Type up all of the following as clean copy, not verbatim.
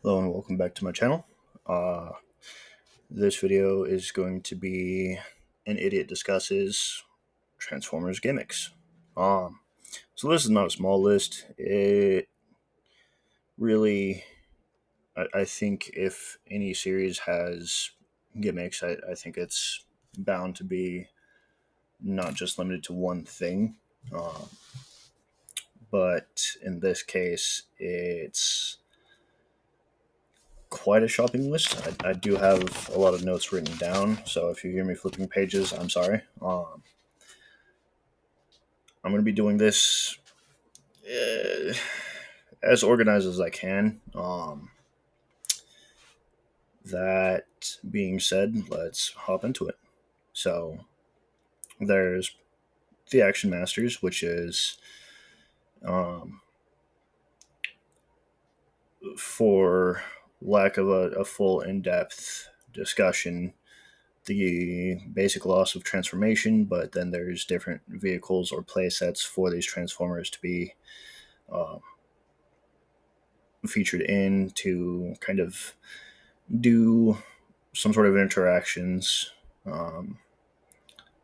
Hello and welcome back to my channel. Uh, this video is going to be an idiot discusses Transformers gimmicks. Um, so this is not a small list. It really, I think if any series has gimmicks, I think it's bound to be not just limited to one thing. Um, but in this case, it's quite a shopping list. I do have a lot of notes written down, so if you hear me flipping pages, I'm sorry. I'm going to be doing this uh, as organized as I can. That being said, let's hop into it. So there's the Action Masters, which is um, for lack of a full in-depth discussion, the basic loss of transformation, but then there's different vehicles or play sets for these transformers to be uh, featured in to kind of do some sort of interactions. Um,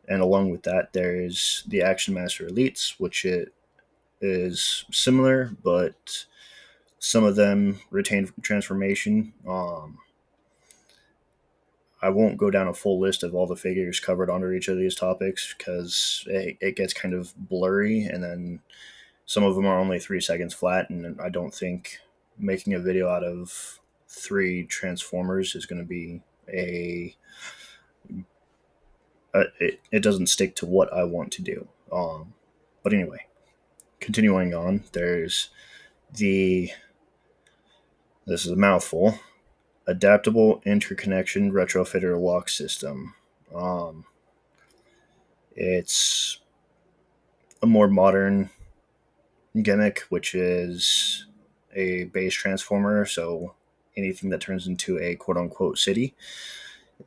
and along with that, there's the Action Master Elites, which it is similar, but some of them retain transformation. I won't go down a full list of all the figures covered under each of these topics because it gets kind of blurry, and then some of them are only 3 seconds flat, and I don't think making a video out of three Transformers is going to be it doesn't stick to what I want to do. But anyway, continuing on, there's the this is a mouthful adaptable interconnection retrofitter lock system. Um, it's a more modern gimmick, which is a base transformer, so anything that turns into a quote unquote city.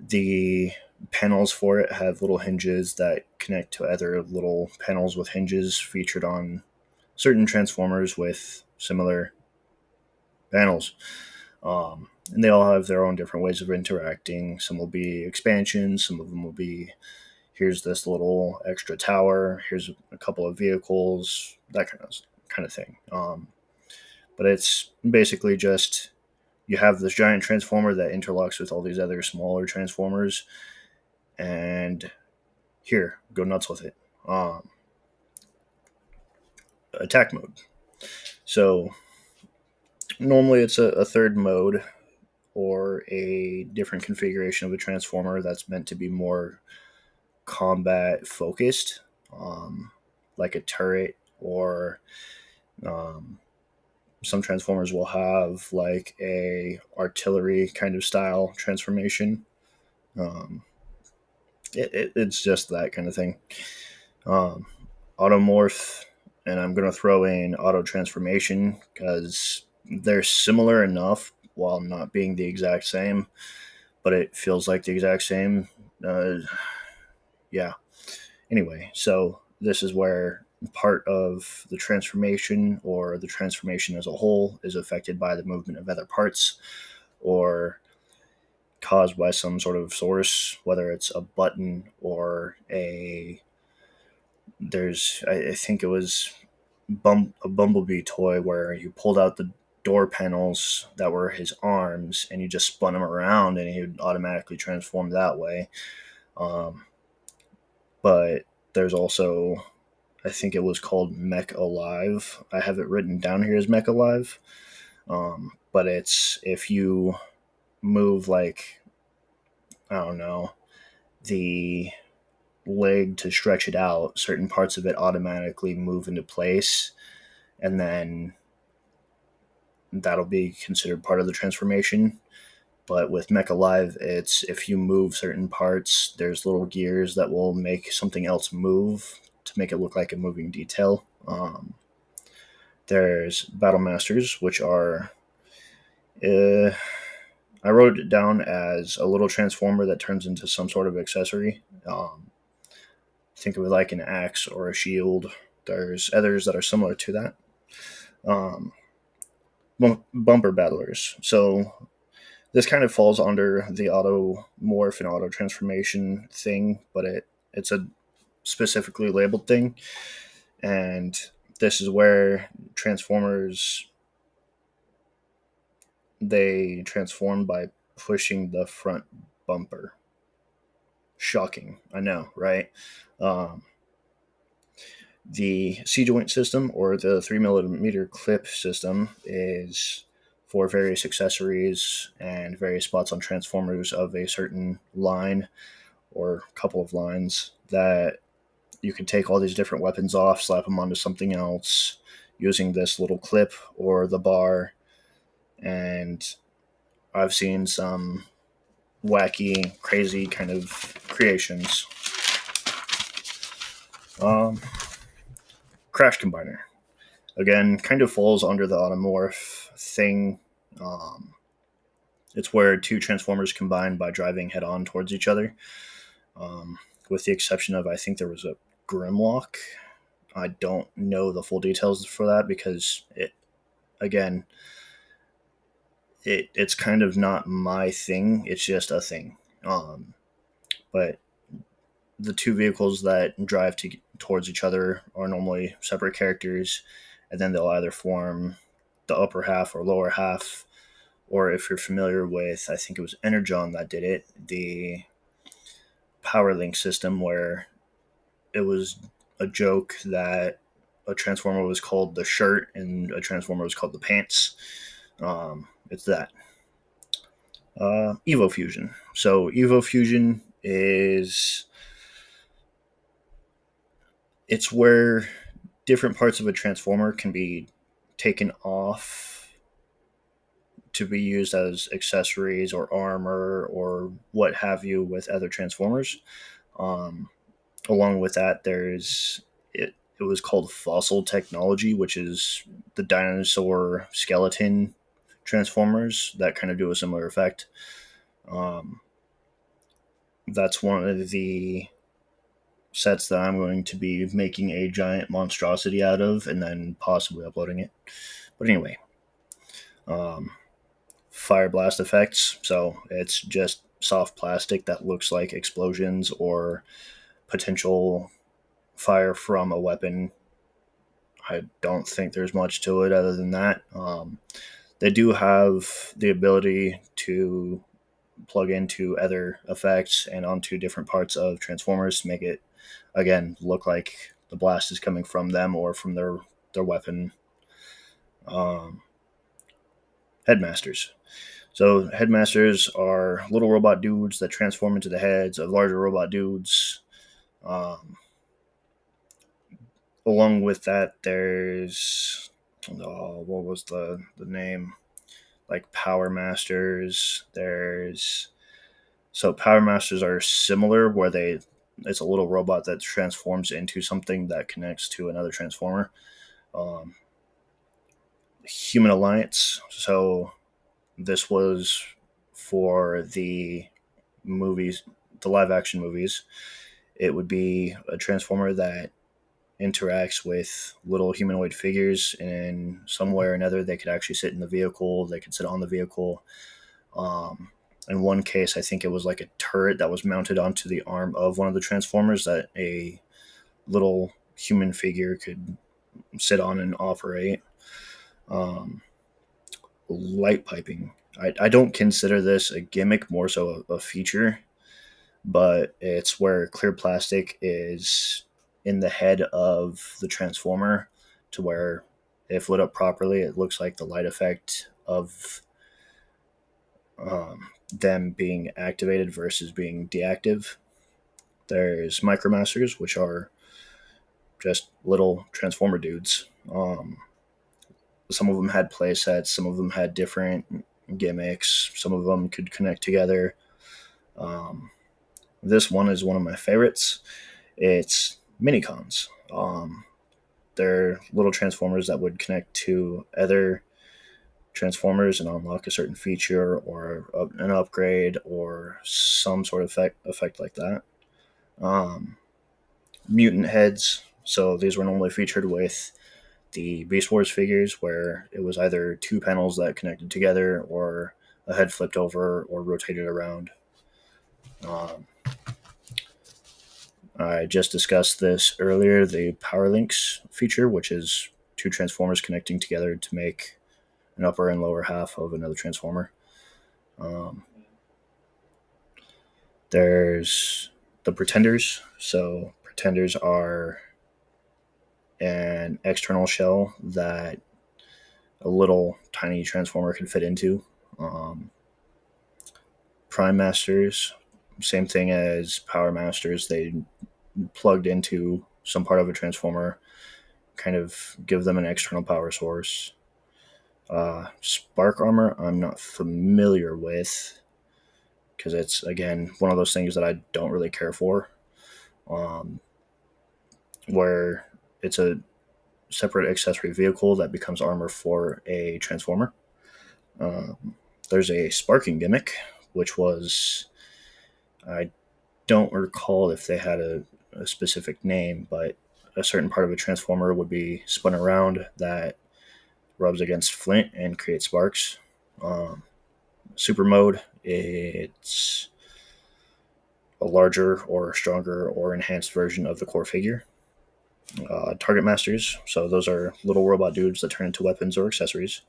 The panels for it have little hinges that connect to other little panels with hinges featured on certain transformers with similar panels. And they all have their own different ways of interacting. Some will be expansions, some of them will be here's this little extra tower, here's a couple of vehicles, that kind of thing. But it's basically just you have this giant transformer that interlocks with all these other smaller transformers, and here, go nuts with it. Attack mode. So normally it's a third mode or a different configuration of a transformer that's meant to be more combat focused, like a turret or um, some transformers will have like a artillery kind of style transformation. Um, it's just that kind of thing. Um, Automorph, and I'm going to throw in auto transformation because they're similar enough while not being the exact same, but it feels like the exact same. Uh, yeah. Anyway, so this is where part of the transformation or the transformation as a whole is affected by the movement of other parts or caused by some sort of source, whether it's a button or I think it was a Bumblebee toy where you pulled out the door panels that were his arms and you just spun him around and he would automatically transform that way. Um, but there's also, I think it was called Mech Alive. I have it written down here as Mech Alive. But it's if you move like, I don't know, the leg to stretch it out, certain parts of it automatically move into place, and then that'll be considered part of the transformation. But with Mech Alive, it's if you move certain parts, there's little gears that will make something else move to make it look like a moving detail. There's Battle Masters, which are uh, I wrote it down as a little transformer that turns into some sort of accessory. Think of it like an axe or a shield. There's others that are similar to that. Um, bumper battlers. So this kind of falls under the auto morph and auto transformation thing, but it's a specifically labeled thing, and this is where transformers they transform by pushing the front bumper. Shocking, I know, right? Um, the C joint system or the 3mm clip system is for various accessories and various spots on transformers of a certain line or couple of lines that you can take all these different weapons off, slap them onto something else using this little clip or the bar. And I've seen some wacky, crazy kind of creations. Um, Crash Combiner. Again, kind of falls under the automorph thing. Um, it's where two transformers combine by driving head on towards each other. With the exception of, I think there was a Grimlock. I don't know the full details for that because again, it's kind of not my thing. It's just a thing. But the two vehicles that drive towards each other are normally separate characters, and then they'll either form the upper half or lower half, or if you're familiar with, I think it was Energon that did it, the Power Link system, where it was a joke that a transformer was called the shirt and a transformer was called the pants. It's that. Evo Fusion. So Evo Fusion is it's where different parts of a transformer can be taken off to be used as accessories or armor or what have you with other transformers. Um, Along with that, it was called fossil technology, which is the dinosaur skeleton transformers that kind of do a similar effect. Um, that's one of the sets that I'm going to be making a giant monstrosity out of and then possibly uploading it. But anyway, um, fire blast effects. So it's just soft plastic that looks like explosions or potential fire from a weapon. I don't think there's much to it other than that. They do have the ability to plug into other effects and onto different parts of Transformers to make it, again, look like the blast is coming from them or from their weapon. Um, Headmasters. So headmasters are little robot dudes that transform into the heads of larger robot dudes. Um, Along with that, there's what was the name? Like Power Masters. Power Masters are similar where they it's a little robot that transforms into something that connects to another transformer. Um, Human Alliance. So this was for the movies, the live action movies. It would be a transformer that interacts with little humanoid figures, and some way or another they could actually sit in the vehicle, they could sit on the vehicle. In one case, I think it was like a turret that was mounted onto the arm of one of the transformers that a little human figure could sit on and operate. um, Light piping, I don't consider this a gimmick, more so a feature, but it's where clear plastic is in the head of the transformer to where if lit up properly it looks like the light effect of them being activated versus being deactive. There's micromasters, which are just little transformer dudes. Some of them had play sets, some of them had different gimmicks, some of them could connect together. um, this one is one of my favorites. It's minicons. They're little transformers that would connect to other transformers and unlock a certain feature or an upgrade or some sort of effect like that. Um, Mutant heads. So these were normally featured with the Beast Wars figures, where it was either two panels that connected together or a head flipped over or rotated around. Um, I just discussed this earlier, the Power Links feature, which is two Transformers connecting together to make an upper and lower half of another Transformer. There's the Pretenders. So Pretenders are an external shell that a little tiny Transformer can fit into. Prime Masters, same thing as Power Masters. They plugged into some part of a Transformer, kind of give them an external power source. Spark Armor, I'm not familiar with because it's, again, one of those things that I don't really care for, where it's a separate accessory vehicle that becomes armor for a Transformer. There's a sparking gimmick, which was, I don't recall if they had a specific name, but a certain part of a Transformer would be spun around that rubs against flint and creates sparks. Super mode, it's a larger or stronger or enhanced version of the core figure. Target Masters, so those are little robot dudes that turn into weapons or accessories.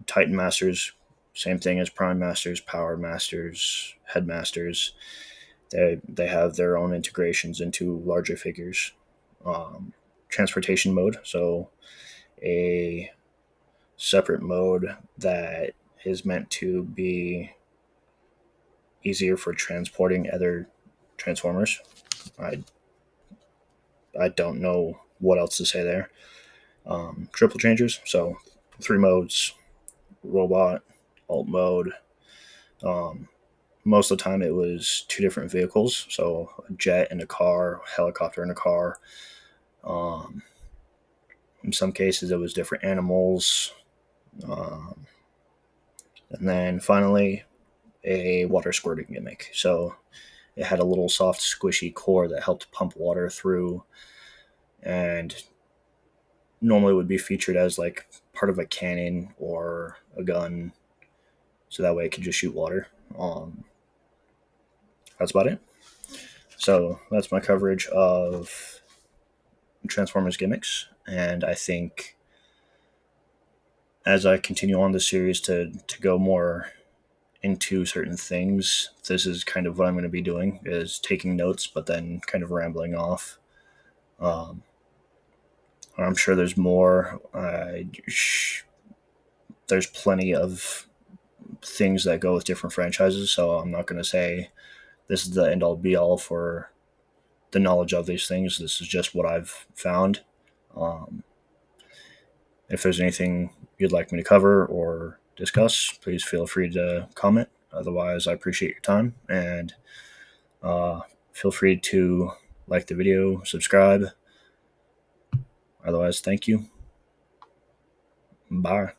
Titan Masters, same thing as Prime Masters, Power Masters, Headmasters. They have their own integrations into larger figures. Transportation mode, so a separate mode that is meant to be easier for transporting other Transformers. I don't know what else to say there. Triple changers, so 3 modes: robot, alt mode. Most of the time it was 2 different vehicles, so a jet in a car, helicopter in a car. In some cases it was different animals. And then finally a water squirting gimmick. So it had a little soft squishy core that helped pump water through, and normally would be featured as like part of a cannon or a gun, so that way it could just shoot water. That's about it. So that's my coverage of Transformers gimmicks, and I think as I continue on the series to go more into certain things, this is kind of what I'm going to be doing, is taking notes but then kind of rambling off. I'm sure there's more. There's plenty of things that go with different franchises, so I'm not going to say this is the end all be all for the knowledge of these things. This is just what I've found. If there's anything you'd like me to cover or discuss, please feel free to comment. Otherwise, I appreciate your time, and feel free to like the video, subscribe. Otherwise, thank you. Bye.